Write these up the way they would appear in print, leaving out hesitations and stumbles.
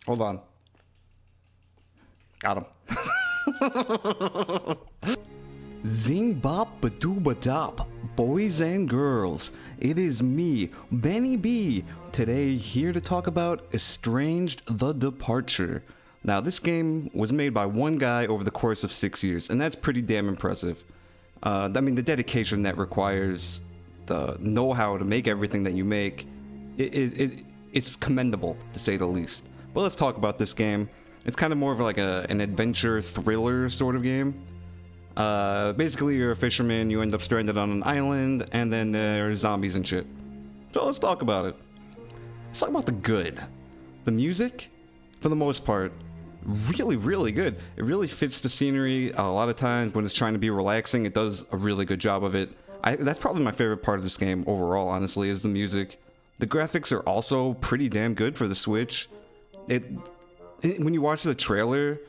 Hold on. Got him. Zing bop badoo badop, boys and girls. It is me, Benny B, today here to talk about Estranged: The Departure. Now, this game was made by one guy over the course of 6 years, and that's pretty damn impressive. I mean, the dedication that requires, the know-how to make everything that you make, it's commendable, to say the least. But let's talk about this game. It's kind of more of like an adventure thriller sort of game. Basically, you're a fisherman, you end up stranded on an island, and then there's zombies and shit. So let's talk about it. Let's talk about the good. The music, for the most part, really, really good. It really fits the scenery. A lot of times when it's trying to be relaxing, it does a really good job of it. That's probably my favorite part of this game overall, honestly, is the music. The graphics are also pretty damn good for the Switch. When you watch the trailer,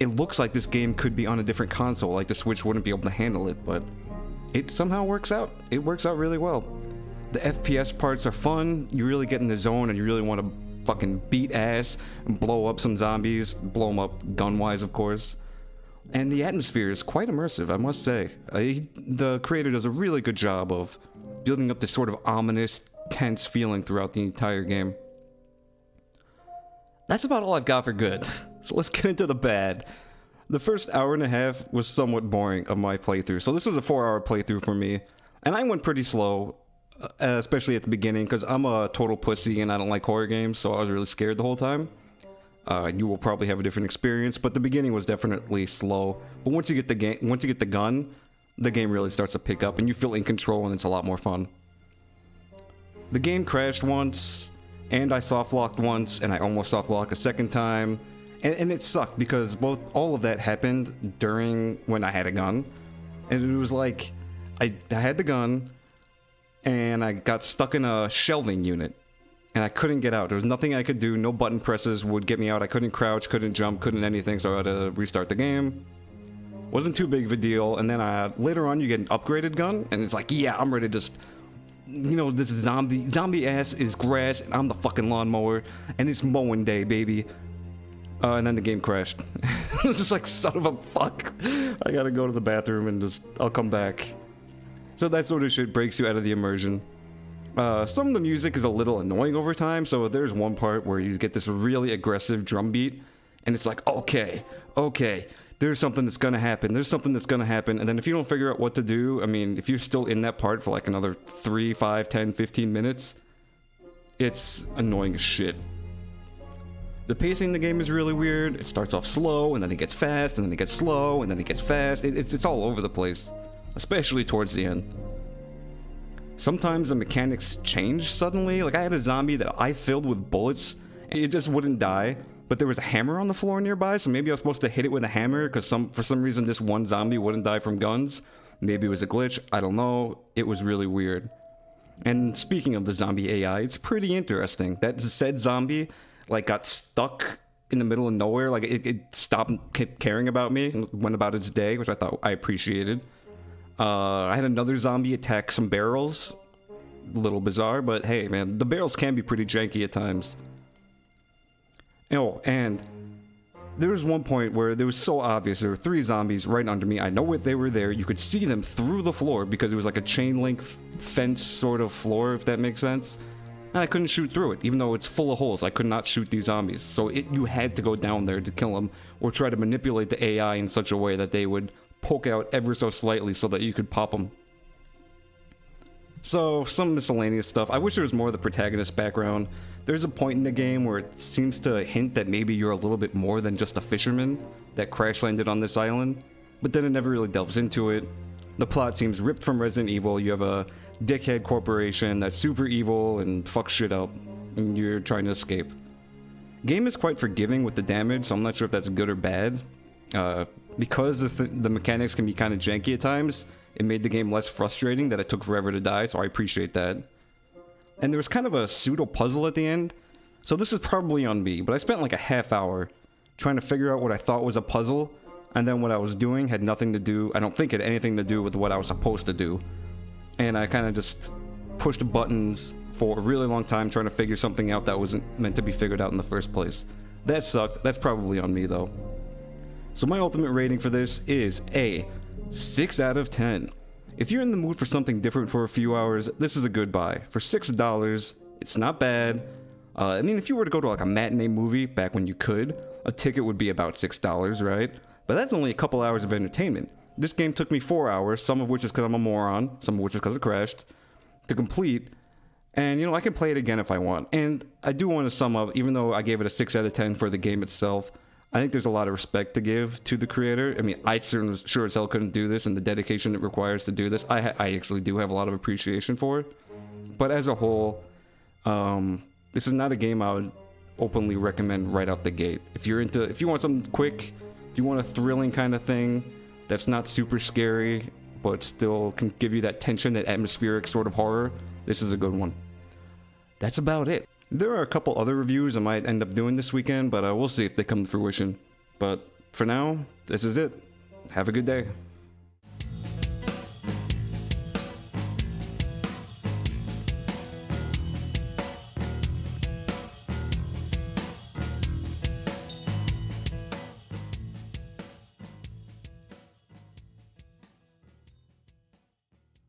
it looks like this game could be on a different console, like the Switch wouldn't be able to handle it, but it somehow works out. It works out really well. The FPS parts are fun, you really get in the zone and you really want to fucking beat ass and blow up some zombies, blow them up gun-wise, of course. And the atmosphere is quite immersive, I must say. The creator does a really good job of building up this sort of ominous, tense feeling throughout the entire game. That's about all I've got for good. So let's get into the bad. The first hour and a half was somewhat boring of my playthrough. So this was a 4-hour playthrough for me. And I went pretty slow, especially at the beginning, because I'm a total pussy and I don't like horror games, so I was really scared the whole time. You will probably have a different experience, but the beginning was definitely slow. But once you get the gun, the game really starts to pick up and you feel in control and it's a lot more fun. The game crashed once, and I softlocked once, and I almost softlocked a second time. And it sucked because all of that happened during when I had a gun. And it was like, I had the gun, and I got stuck in a shelving unit. And I couldn't get out. There was nothing I could do. No button presses would get me out. I couldn't crouch, couldn't jump, couldn't anything, so I had to restart the game. Wasn't too big of a deal. And then later on, you get an upgraded gun, and it's like, yeah, I'm ready to just... You know, this zombie ass is grass, and I'm the fucking lawnmower, and it's mowing day, baby. And then the game crashed. It was just like, son of a fuck. I gotta go to the bathroom and I'll come back. So that sort of shit breaks you out of the immersion. Some of the music is a little annoying over time, so there's one part where you get this really aggressive drum beat, and it's like, okay, there's something that's gonna happen, and then if you don't figure out what to do, I mean, if you're still in that part for like another 3, 5, 10, 15 minutes, it's annoying as shit. The pacing in the game is really weird. It starts off slow, and then it gets fast, and then it gets slow, and then it gets fast. It's all over the place, especially towards the end. Sometimes the mechanics change suddenly. Like, I had a zombie that I filled with bullets, and it just wouldn't die. But there was a hammer on the floor nearby, so maybe I was supposed to hit it with a hammer, because for some reason this one zombie wouldn't die from guns. Maybe it was a glitch, I don't know. It was really weird. And speaking of the zombie AI, it's pretty interesting. That said zombie, like, got stuck in the middle of nowhere. Like, it stopped caring about me and went about its day, which I appreciated. I had another zombie attack some barrels. A little bizarre, but hey, man, the barrels can be pretty janky at times. Oh, and there was one point where it was so obvious. There were 3 zombies right under me. I know what they were there. You could see them through the floor because it was like a chain link fence sort of floor, if that makes sense. And I couldn't shoot through it, even though it's full of holes. I could not shoot these zombies. So you had to go down there to kill them, or try to manipulate the AI in such a way that they would poke out ever so slightly so that you could pop them. So, some miscellaneous stuff. I wish there was more of the protagonist background. There's a point in the game where it seems to hint that maybe you're a little bit more than just a fisherman that crash landed on this island, but then it never really delves into it. The plot seems ripped from Resident Evil. You have a dickhead corporation that's super evil and fucks shit up, and you're trying to escape. Game is quite forgiving with the damage, so I'm not sure if that's good or bad. Because the mechanics can be kind of janky at times, it made the game less frustrating that it took forever to die, so I appreciate that. And there was kind of a pseudo-puzzle at the end, so this is probably on me, but I spent like a half hour trying to figure out what I thought was a puzzle, and then what I was doing had nothing to do, I don't think it had anything to do with what I was supposed to do. And I kind of just pushed buttons for a really long time trying to figure something out that wasn't meant to be figured out in the first place. That sucked. That's probably on me though. So my ultimate rating for this is a 6 out of 10. If you're in the mood for something different for a few hours, this is a good buy. For $6, it's not bad. I mean, if you were to go to like a matinee movie back when you could, a ticket would be about $6, right? But that's only a couple hours of entertainment. This game took me 4 hours, some of which is because I'm a moron, some of which is because it crashed, to complete. And, you know, I can play it again if I want. And I do want to sum up, even though I gave it a 6 out of 10 for the game itself, I think there's a lot of respect to give to the creator. I mean, I certainly sure as hell couldn't do this, and the dedication it requires to do this, I actually do have a lot of appreciation for it. But as a whole, this is not a game I would openly recommend right out the gate. If you want something quick, if you want a thrilling kind of thing that's not super scary, but still can give you that tension, that atmospheric sort of horror, this is a good one. That's about it. There are a couple other reviews I might end up doing this weekend, but we'll see if they come to fruition. But for now, this is it. Have a good day.